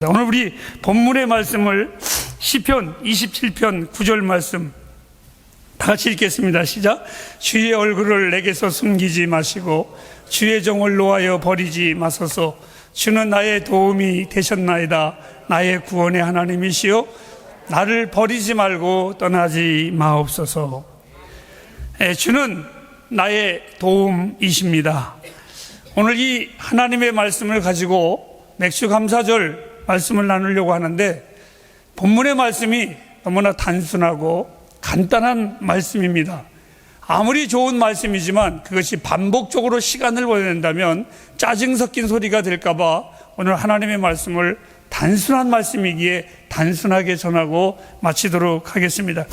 오늘 우리 본문의 말씀을 시편 27편 9절 말씀 다 같이 읽겠습니다. 시작. 주의 얼굴을 내게서 숨기지 마시고 주의 종을 놓아여 버리지 마소서. 주는 나의 도움이 되셨나이다. 나의 구원의 하나님이시여 나를 버리지 말고 떠나지 마옵소서. 주는 나의 도움이십니다. 오늘 이 하나님의 말씀을 가지고 맥주감사절 말씀을 나누려고 하는데, 본문의 말씀이 너무나 단순하고 간단한 말씀입니다. 아무리 좋은 말씀이지만 그것이 반복적으로 시간을 보낸다면 짜증 섞인 소리가 될까봐 오늘 하나님의 말씀을 단순한 말씀이기에 단순하게 전하고 마치도록 하겠습니다.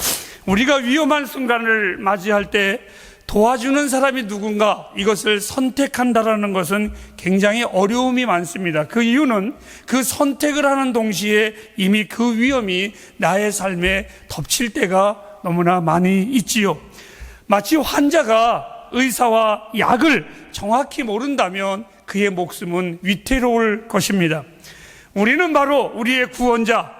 우리가 위험한 순간을 맞이할 때 도와주는 사람이 누군가, 이것을 선택한다라는 것은 굉장히 어려움이 많습니다. 그 이유는 그 선택을 하는 동시에 이미 그 위험이 나의 삶에 덮칠 때가 너무나 많이 있지요. 마치 환자가 의사와 약을 정확히 모른다면 그의 목숨은 위태로울 것입니다. 우리는 바로 우리의 구원자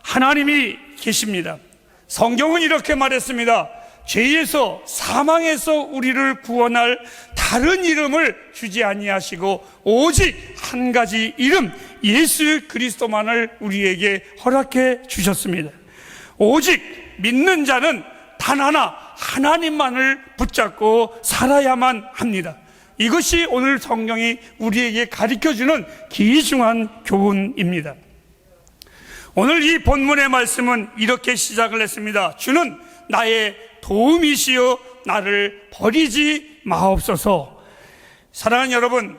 하나님이 계십니다. 성경은 이렇게 말했습니다. 죄에서, 사망에서 우리를 구원할 다른 이름을 주지 아니하시고 오직 한 가지 이름, 예수 그리스도만을 우리에게 허락해 주셨습니다. 오직 믿는 자는 단 하나, 하나님만을 붙잡고 살아야만 합니다. 이것이 오늘 성경이 우리에게 가르쳐주는 귀중한 교훈입니다. 오늘 이 본문의 말씀은 이렇게 시작을 했습니다. 주는 나의 도움이시여 나를 버리지 마옵소서. 사랑하는 여러분,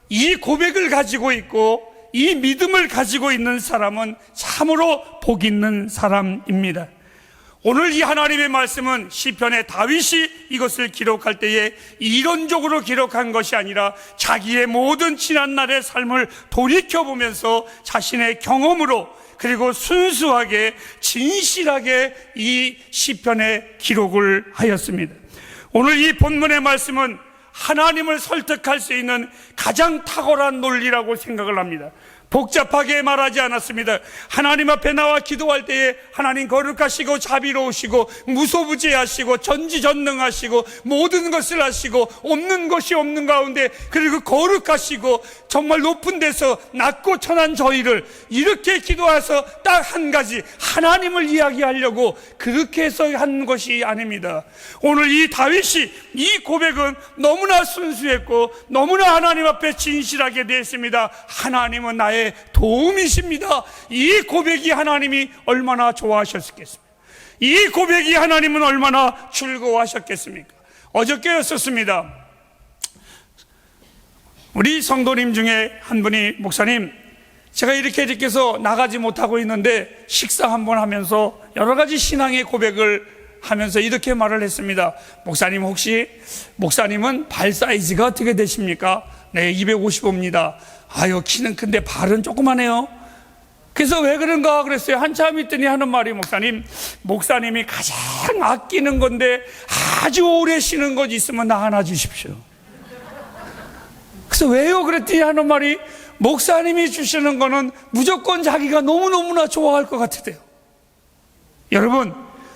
이 고백을 가지고 있고 이 믿음을 가지고 있는 사람은 참으로 복 있는 사람입니다. 오늘 이 하나님의 말씀은 시편의 다윗이 이것을 기록할 때에 이론적으로 기록한 것이 아니라 자기의 모든 지난날의 삶을 돌이켜보면서 자신의 경험으로, 그리고 순수하게 진실하게 이 시편에 기록을 하였습니다. 오늘 이 본문의 말씀은 하나님을 설득할 수 있는 가장 탁월한 논리라고 생각을 합니다. 복잡하게 말하지 않았습니다. 하나님 앞에 나와 기도할 때에 하나님 거룩하시고 자비로우시고 무소부재하시고 전지전능하시고 모든 것을 하시고 없는 것이 없는 가운데, 그리고 거룩하시고 정말 높은 데서 낮고 천한 저희를 이렇게 기도해서 딱 한 가지 하나님을 이야기하려고 그렇게 해서 한 것이 아닙니다. 오늘 이 다윗이 이 고백은 너무나 순수했고 너무나 하나님 앞에 진실하게 되었습니다. 하나님은 나의 도움이십니다. 이 고백이 하나님이 얼마나 좋아하셨겠습니까? 이 고백이 하나님은 얼마나 즐거워하셨겠습니까? 어저께였었습니다. 우리 성도님 중에 한 분이, 목사님, 제가 이렇게 해서 나가지 못하고 있는데 식사 한번 하면서 여러 가지 신앙의 고백을 하면서 이렇게 말을 했습니다. 목사님, 혹시 목사님은 발 사이즈가 어떻게 되십니까? 네, 255입니다. 아유, 키는 큰데 발은 조그마네요. 그래서 왜 그런가 그랬어요. 한참 있더니 하는 말이, 목사님이 가장 아끼는 건데 아주 오래 쉬는 것 있으면 나 하나 주십시오. 그래서 왜요? 그랬더니 하는 말이, 목사님이 주시는 거는 무조건 자기가 너무너무나 좋아할 것 같으대요. 여러분,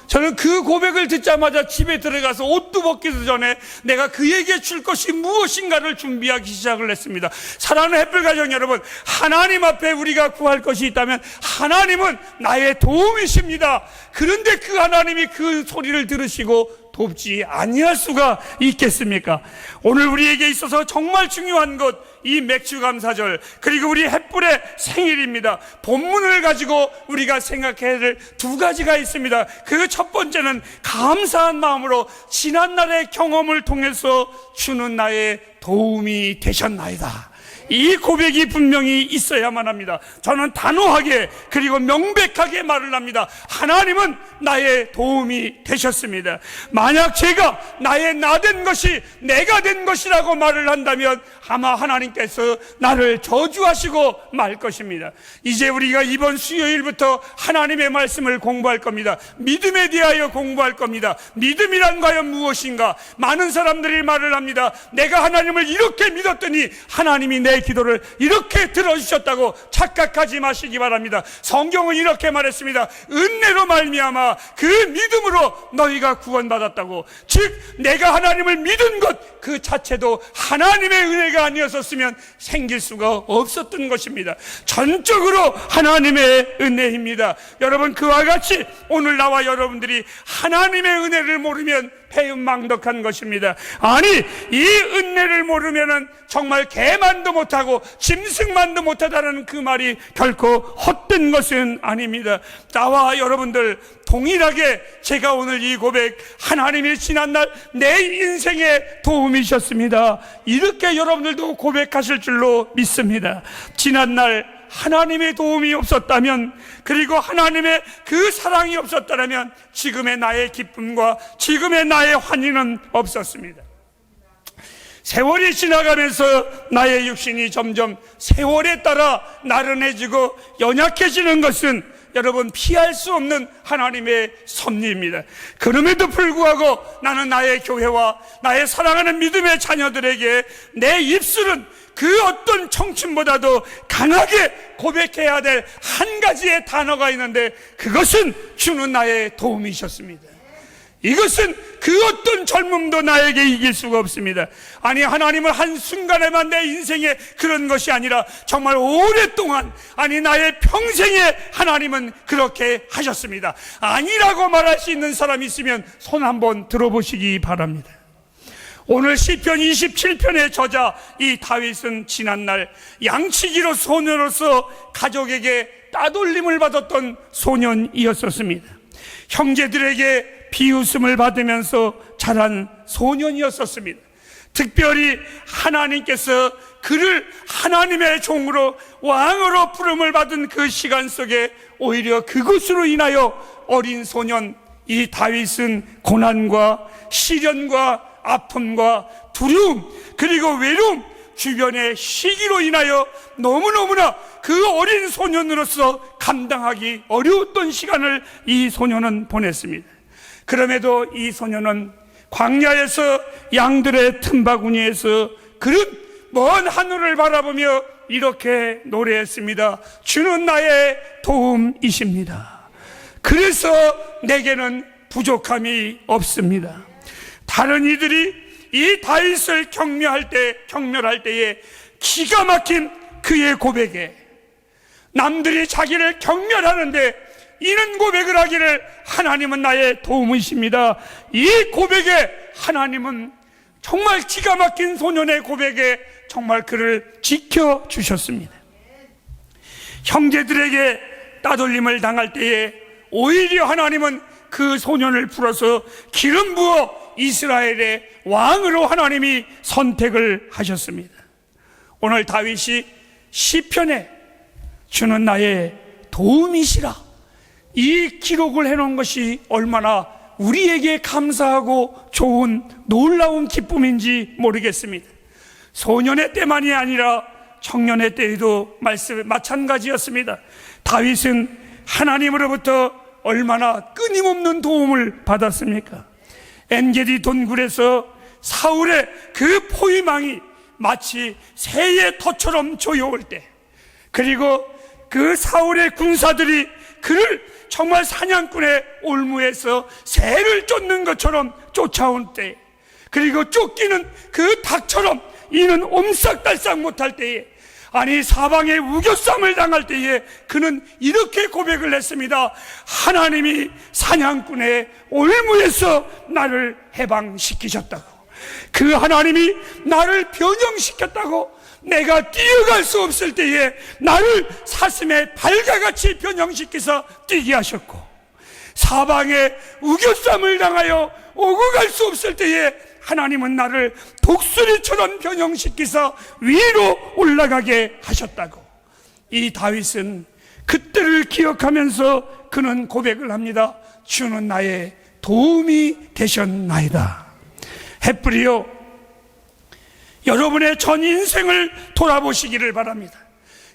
저는 그 고백을 듣자마자 집에 들어가서 옷도 벗기도 전에 내가 그에게 줄 것이 무엇인가를 준비하기 시작을 했습니다. 사랑하는 햇불 가정 여러분, 하나님 앞에 우리가 구할 것이 있다면 하나님은 나의 도움이십니다. 그런데 그 하나님이 그 소리를 들으시고 돕지 아니할 수가 있겠습니까? 오늘 우리에게 있어서 정말 중요한 것, 이 맥주감사절, 그리고 우리 햇불의 생일입니다. 본문을 가지고 우리가 생각해야 될 두 가지가 있습니다. 그 첫 번째는 감사한 마음으로 지난날의 경험을 통해서 주는 나의 도움이 되셨나이다. 이 고백이 분명히 있어야만 합니다. 저는 단호하게 그리고 명백하게 말을 합니다. 하나님은 나의 도움이 되셨습니다. 만약 제가 나의 나 된 것이 내가 된 것이라고 말을 한다면 아마 하나님께서 나를 저주하시고 말 것입니다. 이제 우리가 이번 수요일부터 하나님의 말씀을 공부할 겁니다. 믿음에 대하여 공부할 겁니다. 믿음이란 과연 무엇인가? 많은 사람들이 말을 합니다. 내가 하나님을 이렇게 믿었더니 하나님이 내 내 기도를 이렇게 들어주셨다고 착각하지 마시기 바랍니다. 성경은 이렇게 말했습니다. 은혜로 말미암아 그 믿음으로 너희가 구원받았다고. 즉 내가 하나님을 믿은 것 그 자체도 하나님의 은혜가 아니었었으면 생길 수가 없었던 것입니다. 전적으로 하나님의 은혜입니다. 여러분, 그와 같이 오늘 나와 여러분들이 하나님의 은혜를 모르면 배은망덕한 것입니다. 아니, 이 은혜를 모르면은 정말 개만도 못하고 짐승만도 못하다는 그 말이 결코 헛된 것은 아닙니다. 나와 여러분들 동일하게 제가 오늘 이 고백, 하나님이 지난날 내 인생에 도움이셨습니다, 이렇게 여러분들도 고백하실 줄로 믿습니다. 지난날 하나님의 도움이 없었다면, 그리고 하나님의 그 사랑이 없었다면 지금의 나의 기쁨과 지금의 나의 환희는 없었습니다. 세월이 지나가면서 나의 육신이 점점 세월에 따라 나른해지고 연약해지는 것은 여러분 피할 수 없는 하나님의 섭리입니다. 그럼에도 불구하고 나는 나의 교회와 나의 사랑하는 믿음의 자녀들에게 내 입술은 그 어떤 청춘보다도 강하게 고백해야 될 한 가지의 단어가 있는데, 그것은 주는 나의 도움이셨습니다. 이것은 그 어떤 젊음도 나에게 이길 수가 없습니다. 아니, 하나님은 한순간에만 내 인생에 그런 것이 아니라 정말 오랫동안, 아니 나의 평생에 하나님은 그렇게 하셨습니다. 아니라고 말할 수 있는 사람이 있으면 손 한번 들어보시기 바랍니다. 오늘 시편 27편의 저자 이 다윗은 지난날 양치기로 소년으로서 가족에게 따돌림을 받았던 소년이었었습니다. 형제들에게 비웃음을 받으면서 자란 소년이었었습니다. 특별히 하나님께서 그를 하나님의 종으로 왕으로 부름을 받은 그 시간 속에 오히려 그것으로 인하여 어린 소년 이 다윗은 고난과 시련과 아픔과 두려움, 그리고 외로움, 주변의 시기로 인하여 너무너무나 그 어린 소년으로서 감당하기 어려웠던 시간을 이 소년은 보냈습니다. 그럼에도 이 소년은 광야에서 양들의 틈바구니에서 그런 먼 하늘을 바라보며 이렇게 노래했습니다. 주는 나의 도움이십니다. 그래서 내게는 부족함이 없습니다. 다른 이들이 이 다윗을 경멸할 때에 기가 막힌 그의 고백에 남들이 자기를 경멸하는데 이는 고백을 하기를 하나님은 나의 도움이십니다. 이 고백에 하나님은 정말 기가 막힌 소년의 고백에 정말 그를 지켜주셨습니다. 형제들에게 따돌림을 당할 때에 오히려 하나님은 그 소년을 풀어서 기름 부어 이스라엘의 왕으로 하나님이 선택을 하셨습니다. 오늘 다윗이 시편에 주는 나의 도움이시라, 이 기록을 해놓은 것이 얼마나 우리에게 감사하고 좋은 놀라운 기쁨인지 모르겠습니다. 소년의 때만이 아니라 청년의 때에도 마찬가지였습니다. 다윗은 하나님으로부터 얼마나 끊임없는 도움을 받았습니까? 엔게디 동굴에서 사울의 그 포위망이 마치 새의 덫처럼 조여올 때, 그리고 그 사울의 군사들이 그를 정말 사냥꾼의 올무에서 새를 쫓는 것처럼 쫓아온 때, 그리고 쫓기는 그 닭처럼 이는 옴싹달싹 못할 때에, 아니 사방에 우겨쌈을 당할 때에 그는 이렇게 고백을 했습니다. 하나님이 사냥꾼의 올무에서 나를 해방시키셨다고, 그 하나님이 나를 변형시켰다고, 내가 뛰어갈 수 없을 때에 나를 사슴의 발과같이 변형시켜서 뛰게 하셨고, 사방에 우겨쌈을 당하여 오고 갈 수 없을 때에 하나님은 나를 독수리처럼 변형시켜서 위로 올라가게 하셨다고. 이 다윗은 그때를 기억하면서 그는 고백을 합니다. 주는 나의 도움이 되셨나이다. 햇불이요, 여러분의 전 인생을 돌아보시기를 바랍니다.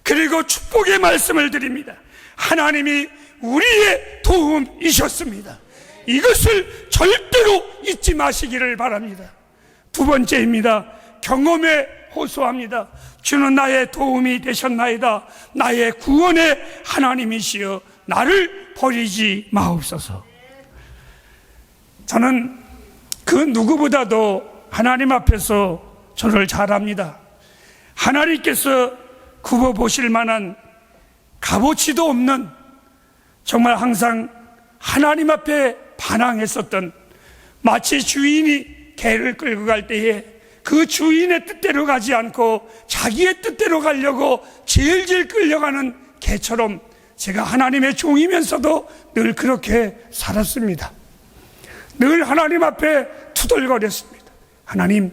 그리고 축복의 말씀을 드립니다. 하나님이 우리의 도움이셨습니다. 이것을 절대로 잊지 마시기를 바랍니다. 두 번째입니다. 경험의 호소합니다. 주는 나의 도움이 되셨나이다. 나의 구원의 하나님이시여 나를 버리지 마옵소서. 저는 그 누구보다도 하나님 앞에서 저를 잘 압니다. 하나님께서 굽어보실 만한 값어치도 없는, 정말 항상 하나님 앞에 반항했었던, 마치 주인이 개를 끌고 갈 때에 그 주인의 뜻대로 가지 않고 자기의 뜻대로 가려고 질질 끌려가는 개처럼 제가 하나님의 종이면서도 늘 그렇게 살았습니다. 늘 하나님 앞에 투덜거렸습니다. 하나님,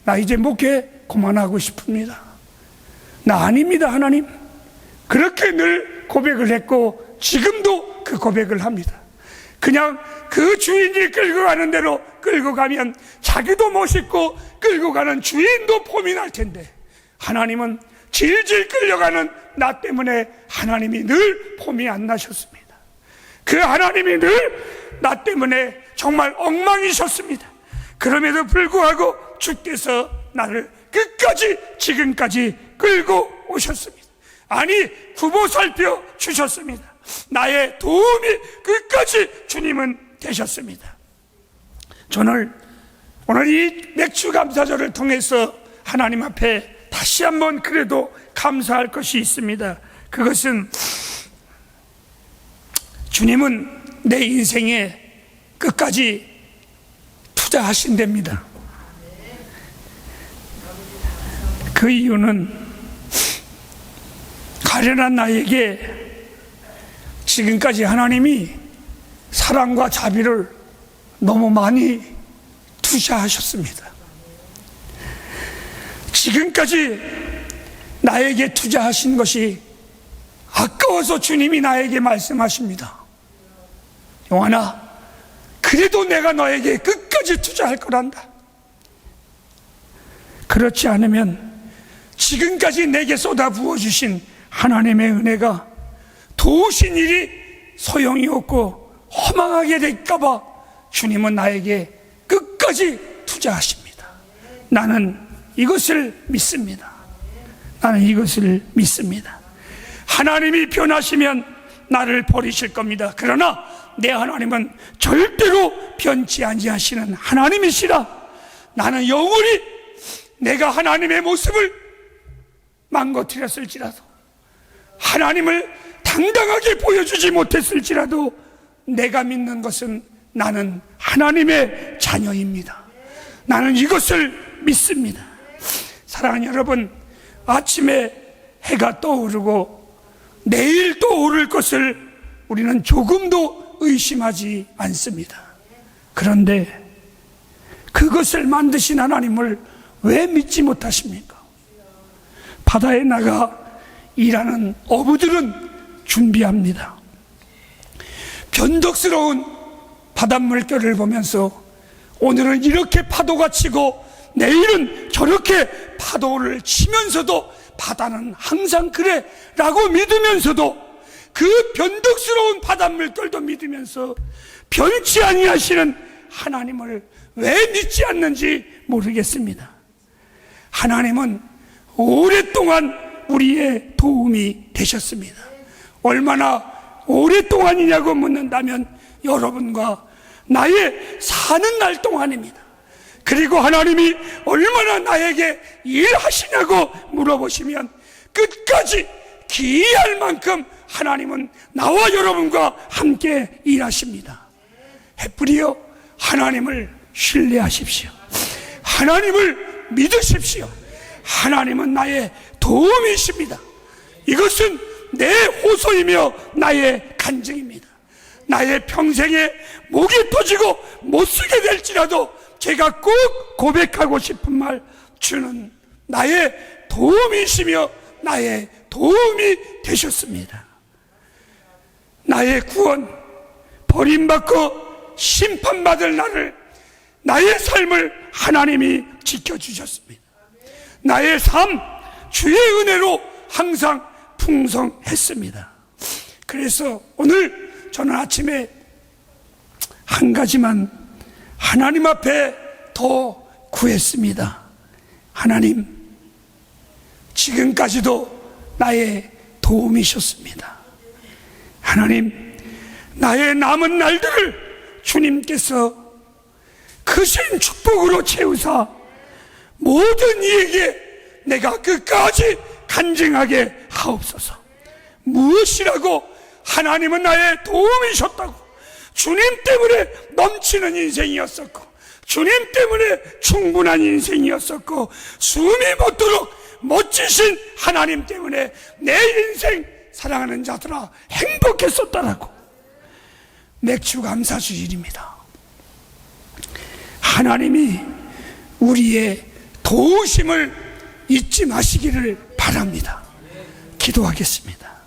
나 이제 목회 그만하고 싶습니다. 나 아닙니다, 하나님. 그렇게 늘 고백을 했고 지금도 그 고백을 합니다. 그냥 그 주인이 끌고 가는 대로 끌고 가면 자기도 멋있고 끌고 가는 주인도 폼이 날 텐데, 하나님은 질질 끌려가는 나 때문에 하나님이 늘 폼이 안 나셨습니다. 그 하나님이 늘 나 때문에 정말 엉망이셨습니다. 그럼에도 불구하고 주께서 나를 끝까지 지금까지 끌고 오셨습니다. 아니, 굽어 살펴 주셨습니다. 나의 도움이 끝까지 주님은 되셨습니다. 저는 오늘 이 맥주 감사절을 통해서 하나님 앞에 다시 한번 그래도 감사할 것이 있습니다. 그것은 주님은 내 인생에 끝까지 투자하신답니다. 그 이유는 가련한 나에게 지금까지 하나님이 사랑과 자비를 너무 많이 투자하셨습니다. 지금까지 나에게 투자하신 것이 아까워서 주님이 나에게 말씀하십니다. 영환아, 그래도 내가 너에게 끝까지 투자할 거란다. 그렇지 않으면 지금까지 내게 쏟아 부어주신 하나님의 은혜가 도우신 일이 소용이 없고 허망하게 될까봐 주님은 나에게 끝까지 투자하십니다. 나는 이것을 믿습니다. 나는 이것을 믿습니다. 하나님이 변하시면 나를 버리실 겁니다. 그러나 내 하나님은 절대로 변치 아니하시는 하나님이시라. 나는 영원히 내가 하나님의 모습을 망가뜨렸을지라도, 하나님을 당당하게 보여주지 못했을지라도 내가 믿는 것은 나는 하나님의 자녀입니다. 나는 이것을 믿습니다. 사랑하는 여러분, 아침에 해가 떠오르고 내일 또 오를 것을 우리는 조금도 의심하지 않습니다. 그런데 그것을 만드신 하나님을 왜 믿지 못하십니까? 바다에 나가 일하는 어부들은 준비합니다. 변덕스러운 바닷물결을 보면서 오늘은 이렇게 파도가 치고 내일은 저렇게 파도를 치면서도 바다는 항상 그래 라고 믿으면서도 그 변덕스러운 바닷물결도 믿으면서 변치 아니하시는 하나님을 왜 믿지 않는지 모르겠습니다. 하나님은 오랫동안 우리의 도움이 되셨습니다. 얼마나 오랫동안이냐고 묻는다면 여러분과 나의 사는 날 동안입니다. 그리고 하나님이 얼마나 나에게 일하시냐고 물어보시면 끝까지 기이할 만큼 하나님은 나와 여러분과 함께 일하십니다. 해프리여, 하나님을 신뢰하십시오. 하나님을 믿으십시오. 하나님은 나의 도움이십니다. 이것은 내 호소이며 나의 간증입니다. 나의 평생에 목이 터지고 못쓰게 될지라도 제가 꼭 고백하고 싶은 말, 주는 나의 도움이시며 나의 도움이 되셨습니다. 나의 구원, 버림받고 심판받을 나를, 나의 삶을 하나님이 지켜주셨습니다. 나의 삶, 주의 은혜로 항상 풍성했습니다. 그래서 오늘 저는 아침에 한 가지만 하나님 앞에 더 구했습니다. 하나님, 지금까지도 나의 도움이셨습니다. 하나님, 나의 남은 날들을 주님께서 크신 축복으로 채우사 모든 이에게 내가 끝까지 간증하게 하옵소서. 무엇이라고 하나님은 나의 도움이셨다고, 주님 때문에 넘치는 인생이었었고, 주님 때문에 충분한 인생이었었고, 숨이 멎도록 멋지신 하나님 때문에 내 인생 사랑하는 자들아 행복했었다라고. 맥주 감사주일입니다. 하나님이 우리의 도우심을 잊지 마시기를 바랍니다. 기도하겠습니다.